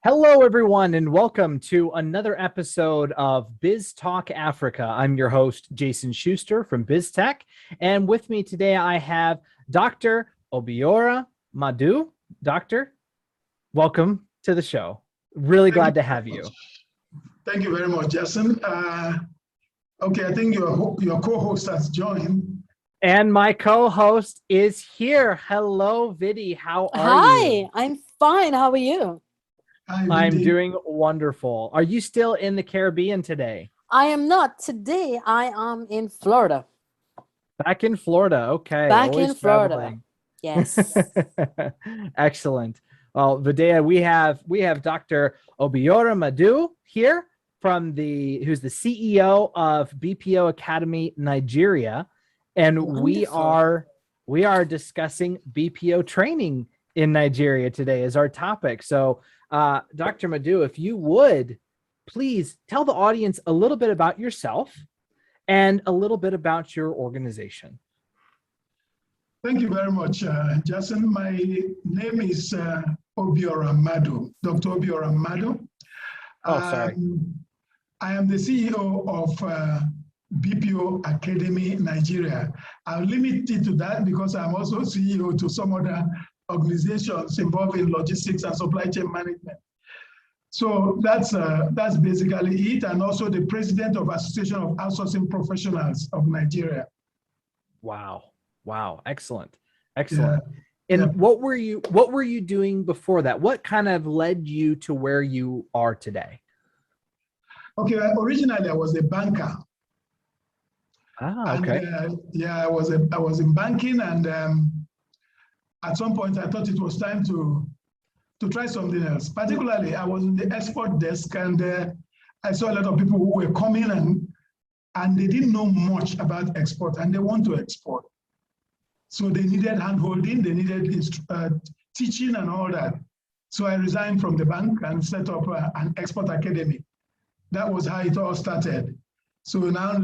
Hello, everyone, and welcome to another episode of BizzTalk Africa. I'm your host, Jason Schuster from BizzTech, and with me today I have Dr. Obiara Madu. Doctor, welcome to the show. Really glad to have you. Thank you very much, Jason. Okay, I think your co-host has joined. And my co-host is here. Hello, Vidi. How are you? Hi, I'm fine. How are you? Hi, I'm Vidi. doing wonderful. Are you still in the Caribbean today? I am not. Today, I am in Florida. Back in Florida. Okay. Back always in Florida. traveling. Yes. Excellent. Well, Vidya, we have Dr. Obiara Madu here who's the CEO of BPO Academy Nigeria, and Wonderful. we are discussing BPO training in Nigeria today as our topic. So, Dr. Madu, if you would please tell the audience a little bit about yourself and a little bit about your organization. Thank you very much, Jason. My name is Obiara Madu, Dr. Obiara Madu. Oh, sorry. I am the CEO of BPO Academy Nigeria. I'll limit it to that because I'm also CEO to some other organizations involved in logistics and supply chain management. So that's basically it, and also the president of Association of Outsourcing Professionals of Nigeria. Wow. Excellent. Yeah. And Yeah. what were you doing before that? What kind of led you to where you are today? Okay, originally I was a banker. Ah, okay. And, I was in banking, and at some point I thought it was time to try something else. Particularly, I was in the export desk, and I saw a lot of people who were coming and they didn't know much about export, and they want to export. So they needed hand-holding, they needed teaching and all that. So I resigned from the bank and set up an export academy. That was how it all started. So now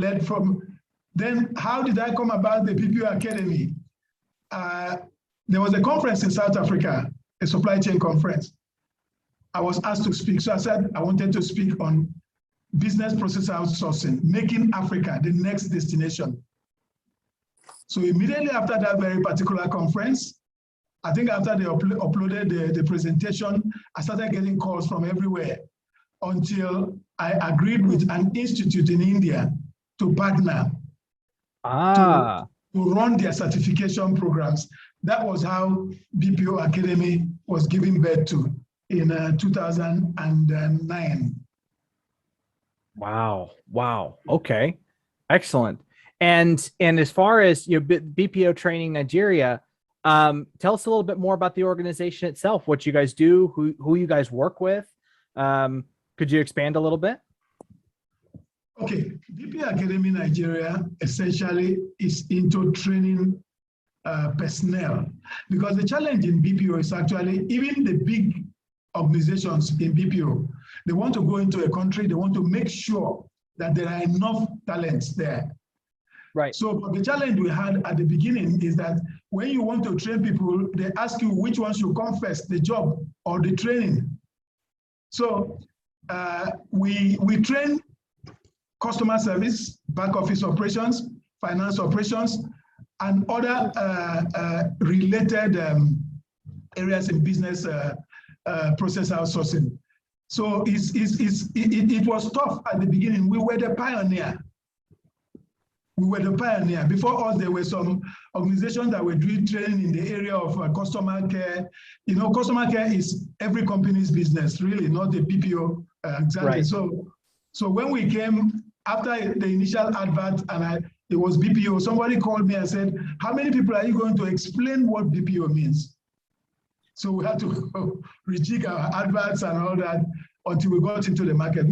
then how did I come about the BPO Academy? There was a conference in South Africa, a supply chain conference. I was asked to speak. So I said I wanted to speak on business process outsourcing, making Africa the next destination. So immediately after that very particular conference, I think after they uploaded the presentation, I started getting calls from everywhere until I agreed with an institute in India to partner to run their certification programs. That was how BPO Academy was given birth to in 2009. Wow. Okay. Excellent. And as far as your BPO Training Nigeria, tell us a little bit more about the organization itself, what you guys do, who you guys work with. Could you expand a little bit? Okay, BPO Academy Nigeria essentially is into training personnel, because the challenge in BPO is actually, even the big organizations in BPO, they want to go into a country, they want to make sure that there are enough talents there. Right. So the challenge we had at the beginning is that when you want to train people, they ask you which one should come first, the job or the training. So we train customer service, back office operations, finance operations, and other related areas in business process outsourcing. So it was tough at the beginning. We were the pioneer. Before us, there were some organizations that were doing training in the area of customer care. You know, customer care is every company's business, really, not the BPO exactly. Right. So when we came after the initial advert, and it was BPO, somebody called me and said, "How many people are you going to explain what BPO means?" So we had to rejig our adverts and all that until we got into the market.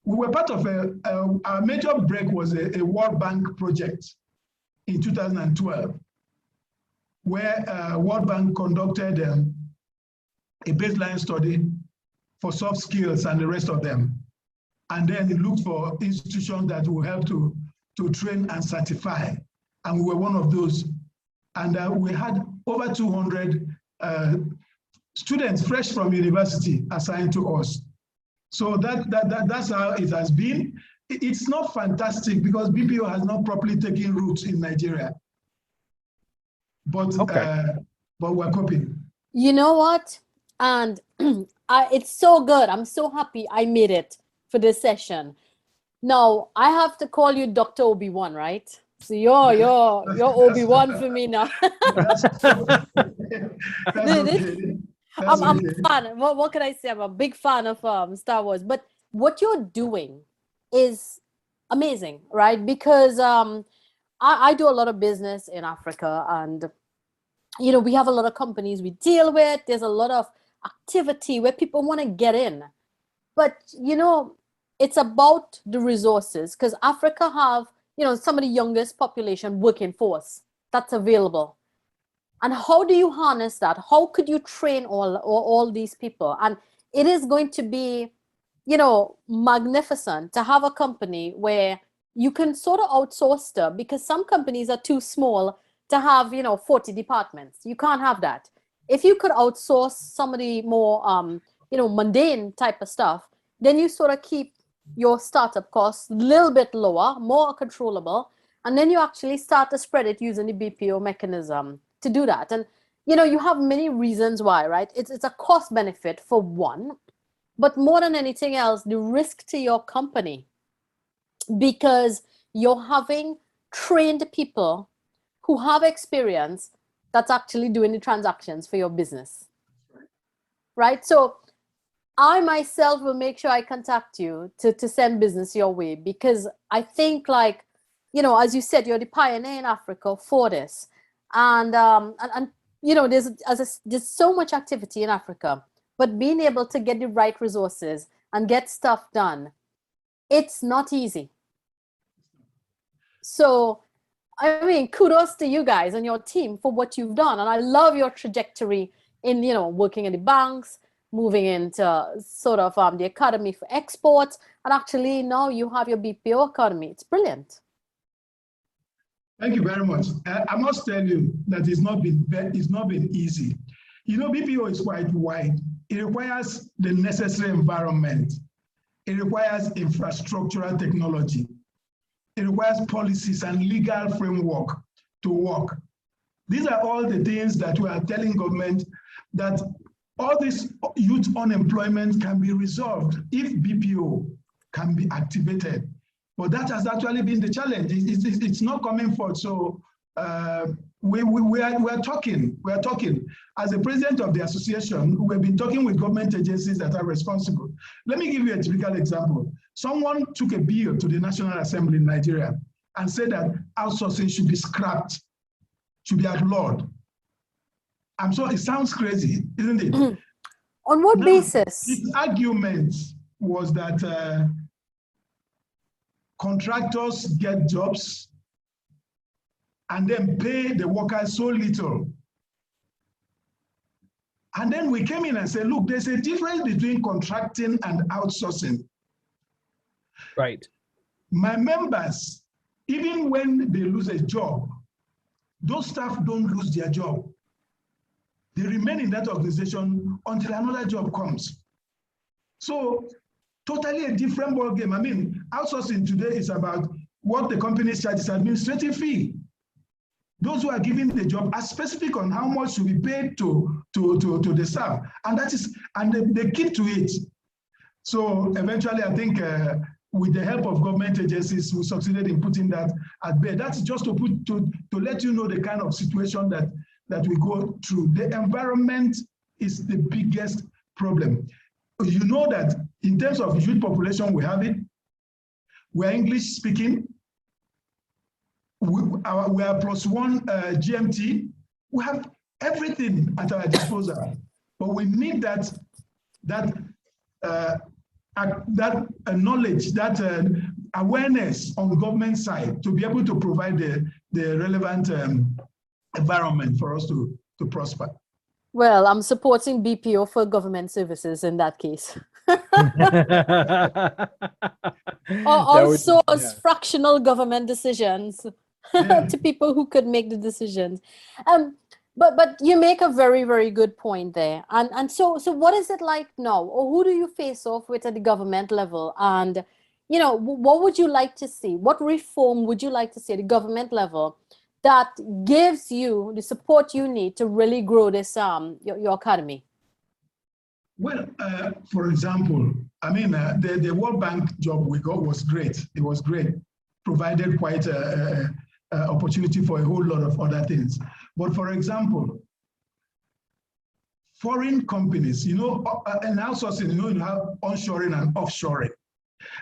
We were part of our major break was a World Bank project in 2012, where World Bank conducted a baseline study for soft skills and the rest of them. And then it looked for institutions that will help to train and certify. and we were one of those. And we had over 200 students fresh from university assigned to us. So that's how it has been. It's not fantastic because BPO has not properly taken roots in Nigeria. But we're coping. You know what? And it's so good. I'm so happy I made it for this session. Now, I have to call you Dr. Obi-Wan, right? So you're Obi-Wan for me now. That's okay. I'm a fan. What can I say? I'm a big fan of Star Wars. But what you're doing is amazing, right? Because I do a lot of business in Africa, and we have a lot of companies we deal with. There's a lot of activity where people want to get in. But it's about the resources, because Africa have some of the youngest population working force that's available. And how do you harness that? How could you train all these people? And it is going to be, magnificent to have a company where you can sort of outsource them, because some companies are too small to have, 40 departments. You can't have that. If you could outsource some of the more, mundane type of stuff, then you sort of keep your startup costs a little bit lower, more controllable, and then you actually start to spread it using the BPO mechanism to do that. And you have many reasons why, right? It's a cost benefit for one, but more than anything else, the risk to your company, because you're having trained people who have experience that's actually doing the transactions for your business, right? So I myself will make sure I contact you to send business your way, because I think, like, as you said, you're the pioneer in Africa for this. And there's so much activity in Africa, but being able to get the right resources and get stuff done, it's not easy. So, I mean, kudos to you guys and your team for what you've done. And I love your trajectory in, working in the banks, moving into sort of the Academy for Exports, and actually now you have your BPO Academy. It's brilliant. Thank you very much. I must tell you that it's not been easy. BPO is quite wide. It requires the necessary environment. It requires infrastructural technology. It requires policies and legal framework to work. These are all the things that we are telling government, that all this youth unemployment can be resolved if BPO can be activated. But that has actually been the challenge. It's not coming forth. So we're talking. As the president of the association, we've been talking with government agencies that are responsible. Let me give you a typical example. Someone took a bill to the National Assembly in Nigeria and said that outsourcing should be scrapped, should be outlawed. I'm sorry, it sounds crazy, isn't it? On what basis? His argument was that contractors get jobs and then pay the workers so little. And then we came in and said, look, there's a difference between contracting and outsourcing. Right. My members, even when they lose a job, those staff don't lose their job. They remain in that organization until another job comes. So totally a different ballgame. I mean, outsourcing today is about what the companies charge is administrative fee. Those who are giving the job are specific on how much should be paid to the staff, and they keep to it. So eventually, I think with the help of government agencies, we succeeded in putting that at bay. That's just to let you know the kind of situation that we go through. The environment is the biggest problem. You know that in terms of youth population, we have it. We're English speaking. We are +1 GMT. We have everything at our disposal, but we need that knowledge, that awareness on government side to be able to provide the relevant environment for us to prosper. Well, I'm supporting BPO for government services in that case. Or outsource fractional government decisions Yeah. to people who could make the decisions. But you make a very, very good point there. And so what is it like now, or who do you face off with at the government level? And what would you like to see? What reform would you like to see at the government level that gives you the support you need to really grow this your academy? Well, for example, I mean, the World Bank job we got was great. It was great, provided quite a opportunity for a whole lot of other things. But for example, foreign companies, and outsourcing, you have onshoring and offshoring.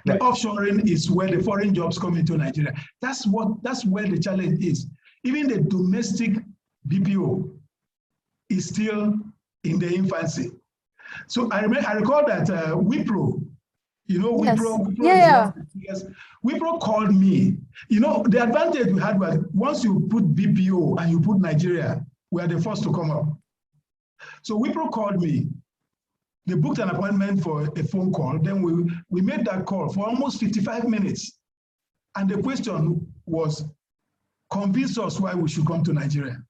The Right. offshoring is where the foreign jobs come into Nigeria. That's where the challenge is. Even the domestic BPO is still in the infancy. So I recall that Wipro, Yes. Wipro, Yeah. Wipro called me. The advantage we had was once you put BPO and you put Nigeria, we are the first to come up. So Wipro called me. They booked an appointment for a phone call. Then we made that call for almost 55 minutes. And the question was, convince us why we should come to Nigeria.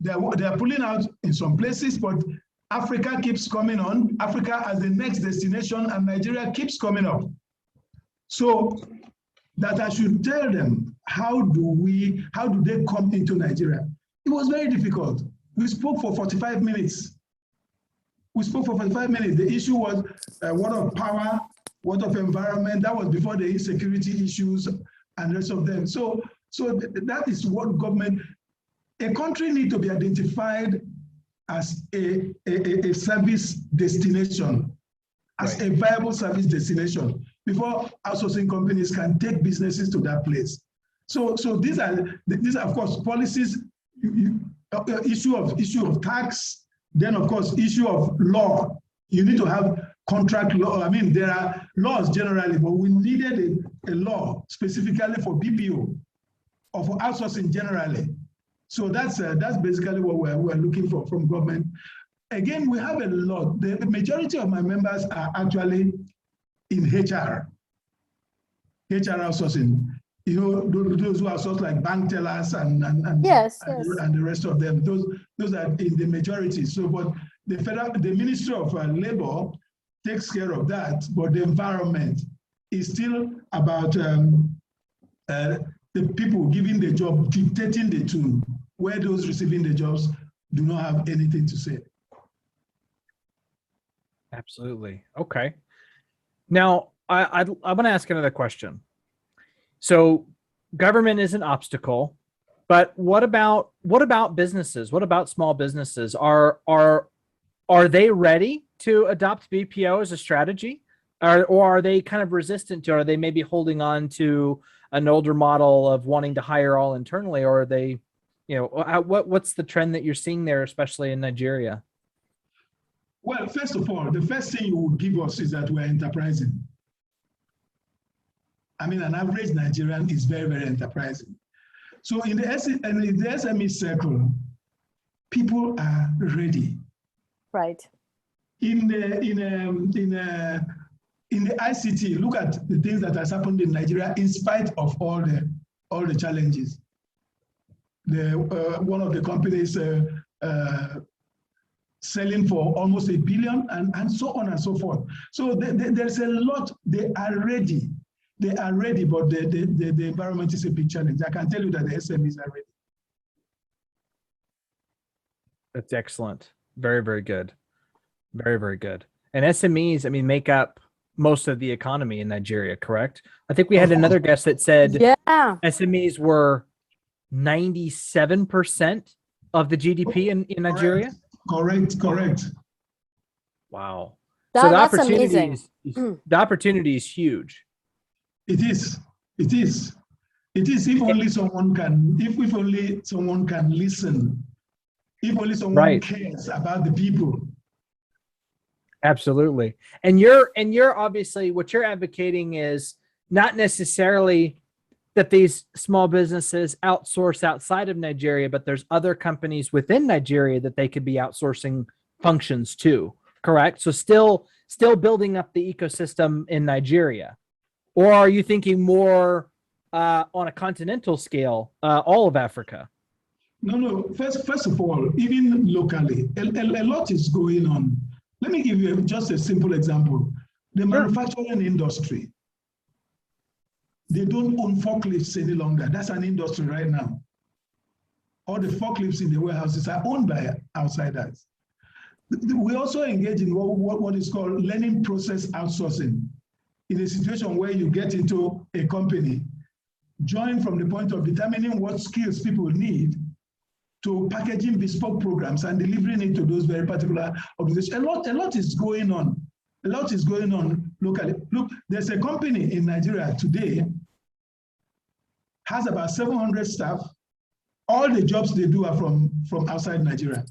They are pulling out in some places, but Africa keeps coming on. Africa as the next destination, and Nigeria keeps coming up. So that I should tell them, how do they come into Nigeria? It was very difficult. We spoke for 45 minutes. The issue was what of power, what of environment. That was before the insecurity issues and the rest of them. So that is what government. A country needs to be identified as a service destination, as a viable service destination, before outsourcing companies can take businesses to that place. So these are of course policies, issue of tax, then of course issue of law. You need to have contract law. I mean, there are laws generally, but we needed a law specifically for BPO or for outsourcing generally. So that's basically what we're looking for from government. Again, we have a lot. The majority of my members are actually in HR outsourcing. Those who outsource like bank tellers and the rest of them. Those are in the majority. So, but the Ministry of Labor takes care of that. But the environment is still about the people giving the job, dictating the tune, where those receiving the jobs do not have anything to say. Absolutely. Okay. Now, I want to ask another question. So government is an obstacle, but what about businesses? What about small businesses? Are they ready to adopt BPO as a strategy? Or are they kind of resistant to it? Are they maybe holding on to an older model of wanting to hire all internally? Or are they, what's the trend that you're seeing there, especially in Nigeria? Well, first of all, the first thing you would give us is that we're enterprising. I mean, an average Nigerian is very, very enterprising. So in the SME circle, people are ready. Right. In the ICT, look at the things that has happened in Nigeria in spite of all the challenges. One of the companies selling for almost $1 billion and so on and so forth. So there's a lot. They are ready. They are ready, but the environment is a big challenge. I can tell you that the SMEs are ready. That's excellent. Very, very good. Very, very good. And SMEs, I mean, make up most of the economy in Nigeria, correct? I think we had another guest that said SMEs were 97% of the GDP in Nigeria. Correct. Wow. So the opportunity is huge. It is. If only someone can listen. If only someone cares about the people. Absolutely. And you're obviously, what you're advocating is not necessarily that these small businesses outsource outside of Nigeria, but there's other companies within Nigeria that they could be outsourcing functions to, correct? So still building up the ecosystem in Nigeria. Or are you thinking more on a continental scale, all of Africa? No. First of all, even locally, a lot is going on. Let me give you just a simple example. The manufacturing industry, they don't own forklifts any longer. That's an industry right now. All the forklifts in the warehouses are owned by outsiders. We also engage in what is called learning process outsourcing. In a situation where you get into a company, join from the point of determining what skills people need to packaging bespoke programs and delivering it to those very particular organizations. A lot is going on. A lot is going on locally. Look, there's a company in Nigeria today, has about 700 staff. All the jobs they do are from outside Nigeria.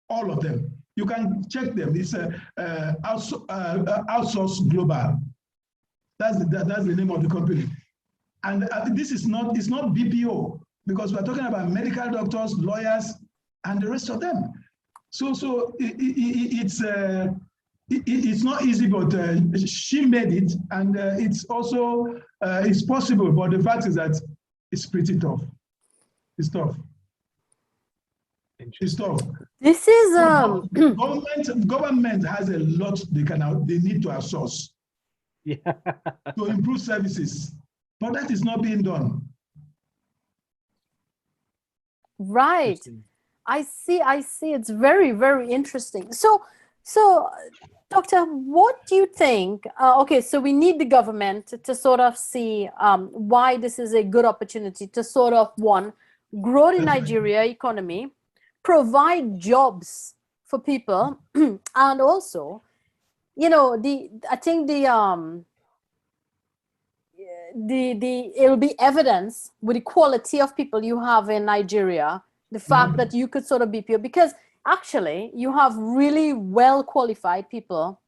All of them. You can check them. It's Outsource Global. That's the name of the company. And this is not, it's not BPO, because we're talking about medical doctors, lawyers, and the rest of them. So it's not easy, but she made it, and it's also it's possible. But the fact is that it's pretty tough. It's tough. It's tough. This is government has a lot they need to outsource. Yeah. To improve services, but that is not being done. Right. I see. It's very, very interesting. So, Doctor, what do you think? Okay, so we need the government to sort of see why this is a good opportunity to sort of, one, grow the Nigeria economy, provide jobs for people, and also, you know, I think it'll be evidence with the quality of people you have in Nigeria, the fact that you could sort of BPO, because actually you have really well qualified people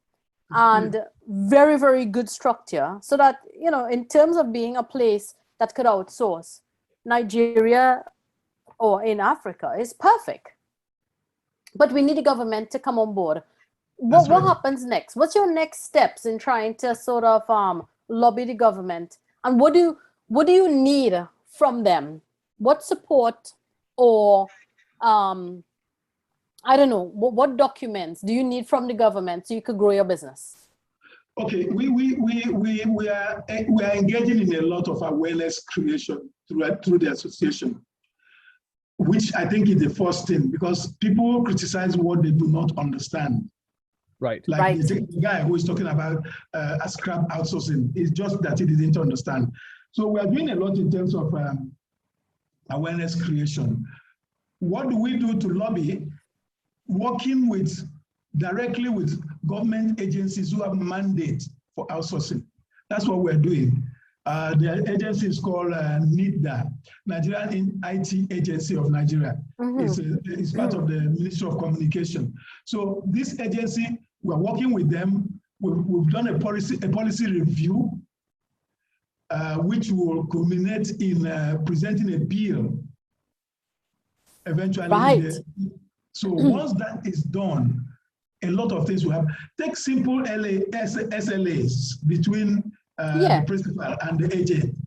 and very, very good structure, so that, you know, in terms of being a place that could outsource, Nigeria or in Africa is perfect. But we need the government to come on board. What happens next? What's your next steps in trying to sort of lobby the government? And what do you need from them? What support, or I don't know, what documents do you need from the government so you could grow your business? Okay, we are engaging in a lot of awareness creation through the association, which I think is the first thing, because people criticize what they do not understand. Right. Like the guy who is talking about a scrap outsourcing, it's just that he didn't understand. So we are doing a lot in terms of awareness creation. What do we do to lobby? Working directly with government agencies who have mandate for outsourcing. That's what we're doing. The agency is called NIDA, Nigerian IT Agency of Nigeria. It's part of the Ministry of Communication. So this agency, we're working with them. We've done a policy review, which will culminate in presenting a bill eventually. Right. So once that is done, a lot of things will happen. Take simple SLAs between the principal and the agent.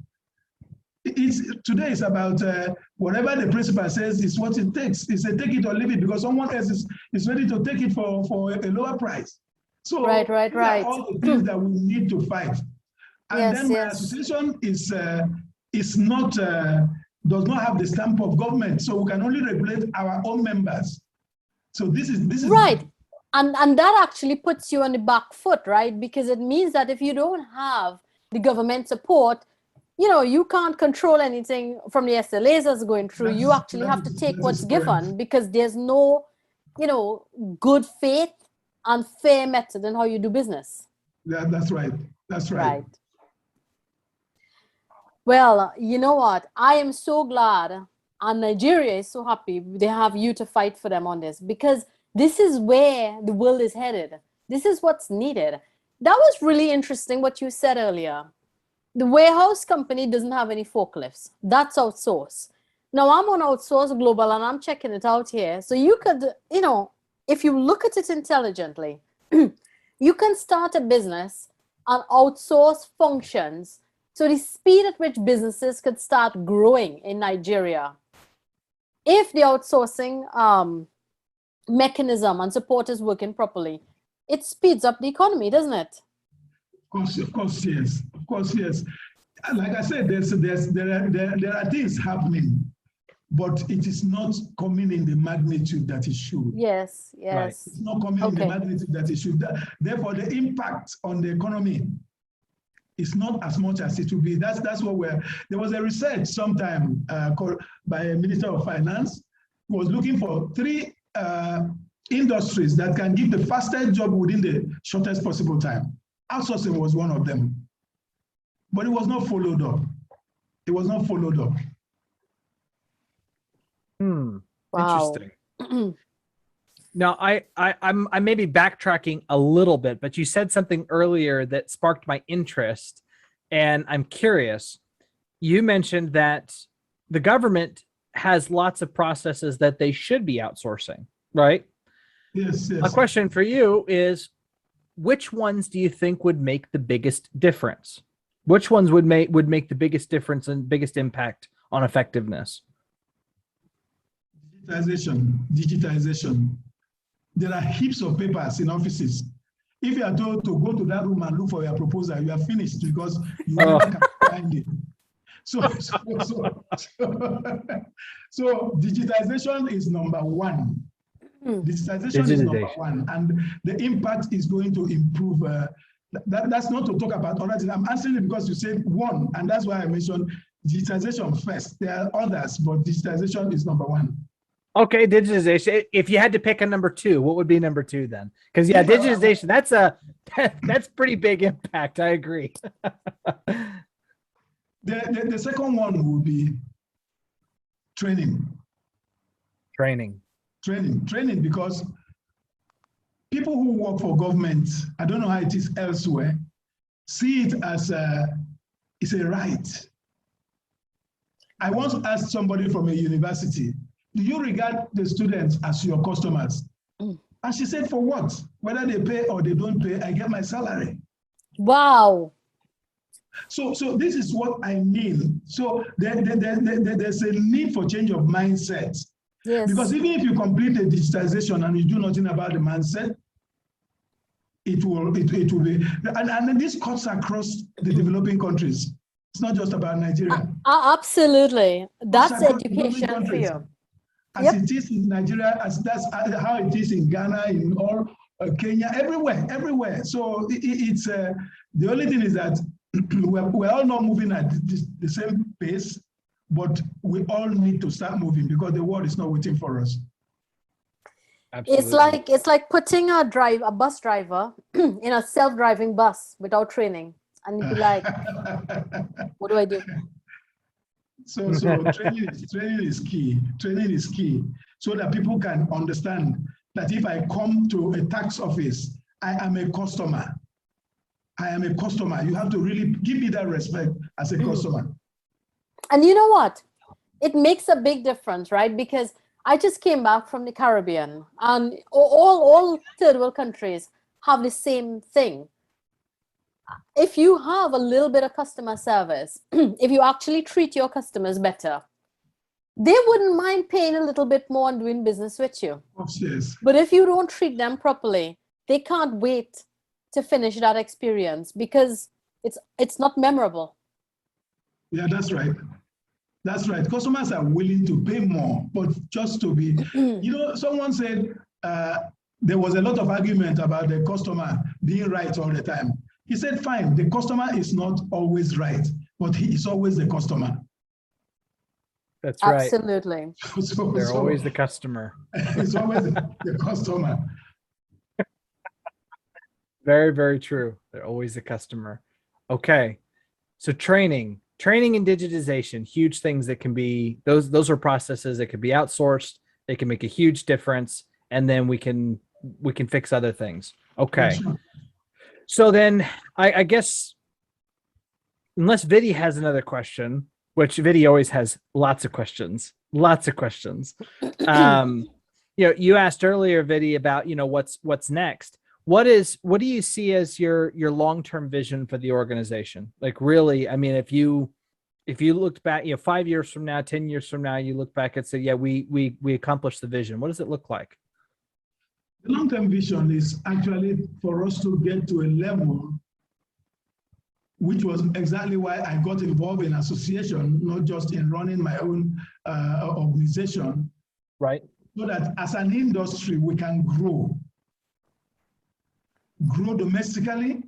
Today it's about whatever the principal says is what it takes. It's a take it or leave it, because someone else is ready to take it for a lower price. So right. all the things that we need to fight. And then my association does not have the stamp of government, so we can only regulate our own members. So this is right. And that actually puts you on the back foot, right? Because it means that if you don't have the government support, you know, you can't control anything from the SLAs that's going through. You actually have to take what's given, because there's no, you know, good faith and fair method in how you do business. Yeah, that's right. That's right. Well, you know what? I am so glad, and Nigeria is so happy they have you to fight for them on this, because this is where the world is headed. This is what's needed. That was really interesting what you said earlier. The warehouse company doesn't have any forklifts. That's outsourced. Now I'm on Outsource Global and I'm checking it out here. So you could, you know, if you look at it intelligently, you can start a business and outsource functions So the speed at which businesses could start growing in Nigeria, if the outsourcing mechanism and support is working properly, it speeds up the economy, doesn't it? Of course, yes. Of course, yes. Like I said, there are things happening, but it is not coming in the magnitude that it should. Yes, yes. Right. It's not coming in the magnitude that it should. Therefore, the impact on the economy is not as much as it should be. That's what there was a research sometime called by a Minister of Finance who was looking for 3 industries that can give the fastest job within the shortest possible time. Outsourcing was one of them, but it was not followed up. It was not followed up. Wow. Interesting. Now, I may be backtracking a little bit, but you said something earlier that sparked my interest, and I'm curious. You mentioned that the government has lots of processes that they should be outsourcing, right? Yes, yes. A question for you is, which ones do you think would make the biggest difference? Which ones would make the biggest difference and biggest impact on effectiveness? Digitization. There are heaps of papers in offices. If you are told to go to that room and look for your proposal, you are finished because you never can find it. So digitization is number one. Digitization is number one, and the impact is going to improve. That's not to talk about other things. I'm answering it because you said one, and that's why I mentioned digitization first. There are others, but digitization is number one. Okay, digitization. If you had to pick a number 2, what would be number 2 then? Because digitization, that's pretty big impact. I agree. The second one will be training. Training, because people who work for government, I don't know how it is elsewhere, see it as it's a right. I once asked somebody from a university, do you regard the students as your customers? And she said, for what? Whether they pay or they don't pay, I get my salary. Wow. So this is what I mean. So there's a need for change of mindset. Yes. Because even if you complete the digitization and you do nothing about the mindset, it will be, and this cuts across the developing countries. It's not just about Nigeria. Absolutely. That's education for you. As it is in Nigeria, as that's how it is in Ghana, in all Kenya, everywhere. So it's the only thing is that we're all not moving at the same pace, but we all need to start moving because the world is not waiting for us. Absolutely. It's like putting a bus driver in a self-driving bus without training, and you'd be like, what do I do? So training is key. Training is key so that people can understand that if I come to a tax office, I am a customer. I am a customer. You have to really give me that respect as a customer. And you know what? It makes a big difference, right? Because I just came back from the Caribbean, and all third world countries have the same thing. If you have a little bit of customer service, if you actually treat your customers better, they wouldn't mind paying a little bit more and doing business with you. Yes. But if you don't treat them properly, they can't wait to finish that experience because it's not memorable. Yeah, that's right. That's right. Customers are willing to pay more, but just to be, someone said there was a lot of argument about the customer being right all the time. He said, fine, the customer is not always right, but he is always the customer. That's right. Absolutely. They're always the customer. It's always the customer. Very, very true. They're always the customer. Okay. So training and digitization, huge things that can be, those are processes that could be outsourced. They can make a huge difference. And then we can fix other things. Okay. Sure. So then I guess, unless Vidhi has another question, which Vidhi always has lots of questions. You asked earlier, Vidhi, about, what's next. what do you see as your long-term vision for the organization? Like, really, I mean, if you looked back, 5 years from now, 10 years from now, you look back and say, yeah, we accomplished the vision. What does it look like? The long-term vision is actually for us to get to a level, which was exactly why I got involved in association, not just in running my own organization. Right. So that as an industry, we can grow domestically,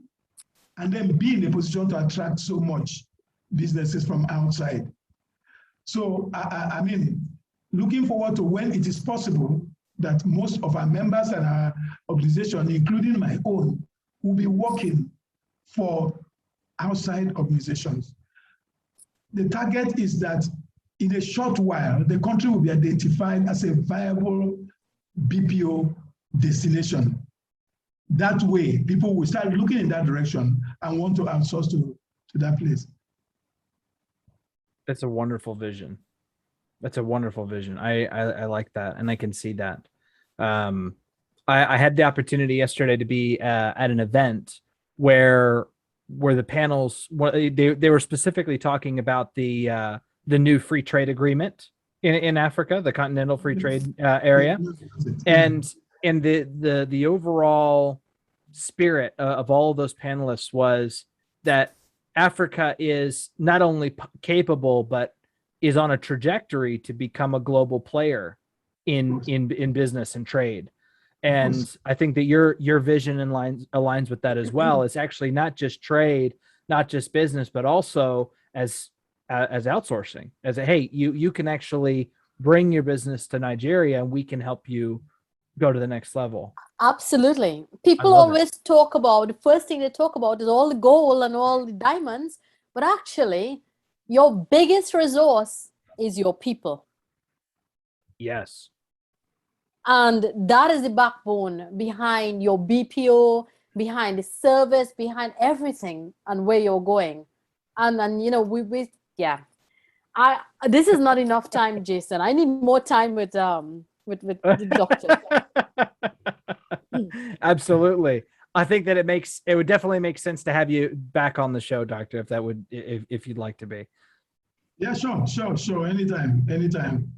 and then be in a position to attract so much businesses from outside. So, I mean, looking forward to when it is possible that most of our members and our organization, including my own, will be working for outside organizations. The target is that in a short while, the country will be identified as a viable BPO destination. That way, people will start looking in that direction and want to outsource to that place. That's a wonderful vision. That's a wonderful vision. I like that, and I can see that. I had the opportunity yesterday to be at an event where the panels, they were specifically talking about the new free trade agreement in Africa, the continental free trade area, and the overall spirit of all of those panelists was that Africa is not only capable, but is on a trajectory to become a global player in business and trade. And I think that your vision aligns with that as well. It's actually not just trade, not just business, but also as outsourcing, as hey, you can actually bring your business to Nigeria and we can help you go to the next level. Absolutely. People always talk about, the first thing they talk about is all the gold and all the diamonds, but actually your biggest resource is your people. Yes. And that is the backbone behind your BPO, behind the service, behind everything and where you're going. And you know, this is not enough time, Jason. I need more time with the doctor. Absolutely. I think that it would definitely make sense to have you back on the show, Doctor, if you'd like to be. Yeah, sure. Anytime.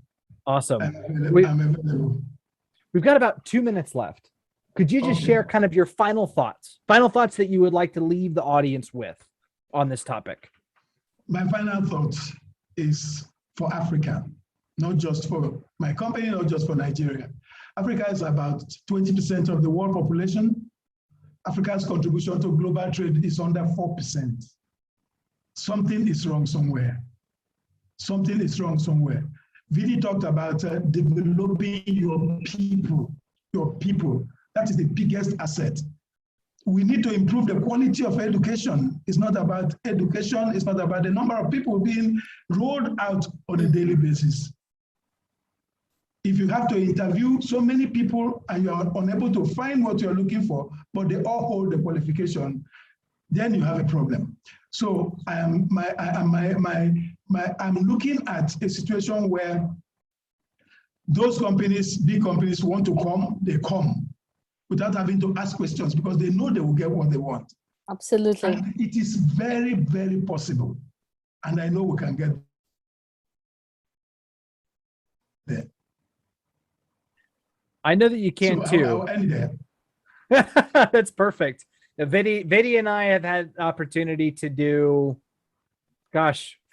Awesome. I'm available. We've got about 2 minutes left. Could you just share kind of your final thoughts that you would like to leave the audience with on this topic? My final thought is for Africa, not just for my company, not just for Nigeria. Africa is about 20% of the world population. Africa's contribution to global trade is under 4%. Something is wrong somewhere. Vidi talked about developing your people. That is the biggest asset. We need to improve the quality of education. It's not about education. It's not about the number of people being rolled out on a daily basis. If you have to interview so many people and you are unable to find what you're looking for, but they all hold the qualification, then you have a problem. So I'm looking at a situation where those companies, big companies, want to come, they come without having to ask questions because they know they will get what they want. Absolutely. And it is very, very possible. And I know we can get there. I know that you can too. I'll end there. That's perfect. Vidi and I have had opportunity to do,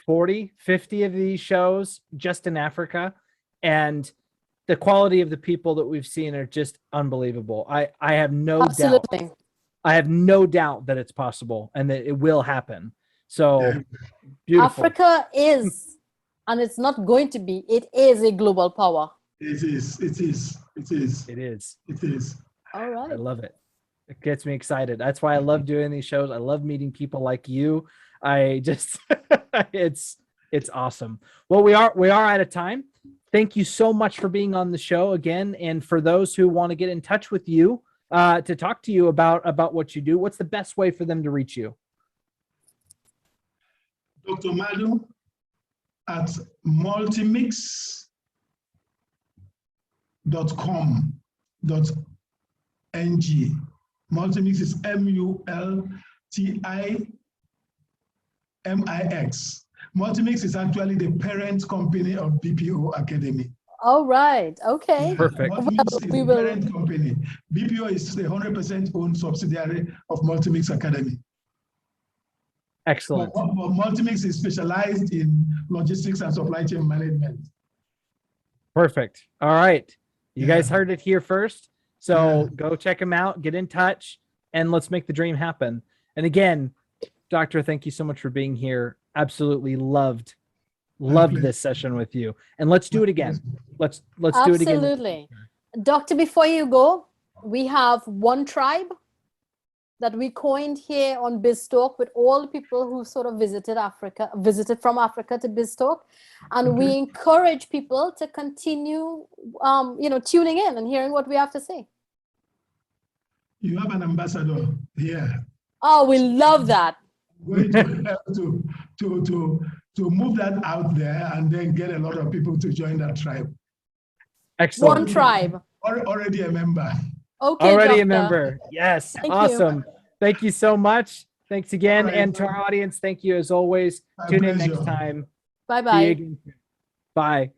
40, 50 of these shows just in Africa. And the quality of the people that we've seen are just unbelievable. I have no doubt. I have no doubt that it's possible and that it will happen. So beautiful. Africa is, and it's not going to be, it is a global power. It is. All right. I love it. It gets me excited. That's why I love doing these shows. I love meeting people like you. I just, it's awesome. Well, we are out of time. Thank you so much for being on the show again. And for those who want to get in touch with you, to talk to you about what you do, what's the best way for them to reach you? Dr. Madu at multimix.com.ng. Multimix is MULTIMIX. Multimix is actually the parent company of BPO Academy. All right. Okay. Perfect. Multimix is we the will- parent company. BPO is the 100% owned subsidiary of Multimix Academy. Excellent. But Multimix is specialized in logistics and supply chain management. Perfect. All right. You guys Yeah. heard it here first. So Yeah. go check them out, get in touch, and let's make the dream happen. And again, Doctor, thank you so much for being here. Absolutely loved pleasure. this session with you. And let's do it again. Let's do it again. Absolutely. Doctor, before you go, we have one tribe that we coined here on BizzTalk with all the people who sort of visited from Africa to BizzTalk. And we encourage people to continue, tuning in and hearing what we have to say. You have an ambassador here. Oh, we love that. Going to help to move that out there and then get a lot of people to join that tribe. Excellent. One tribe. Already a member. Okay, Already Doctor. a member. Yes. Thank you. Awesome. Thank you so much. Thanks again. All right. And to our audience, thank you as always. My Tune in pleasure. next time. See you Bye-bye. again. Bye.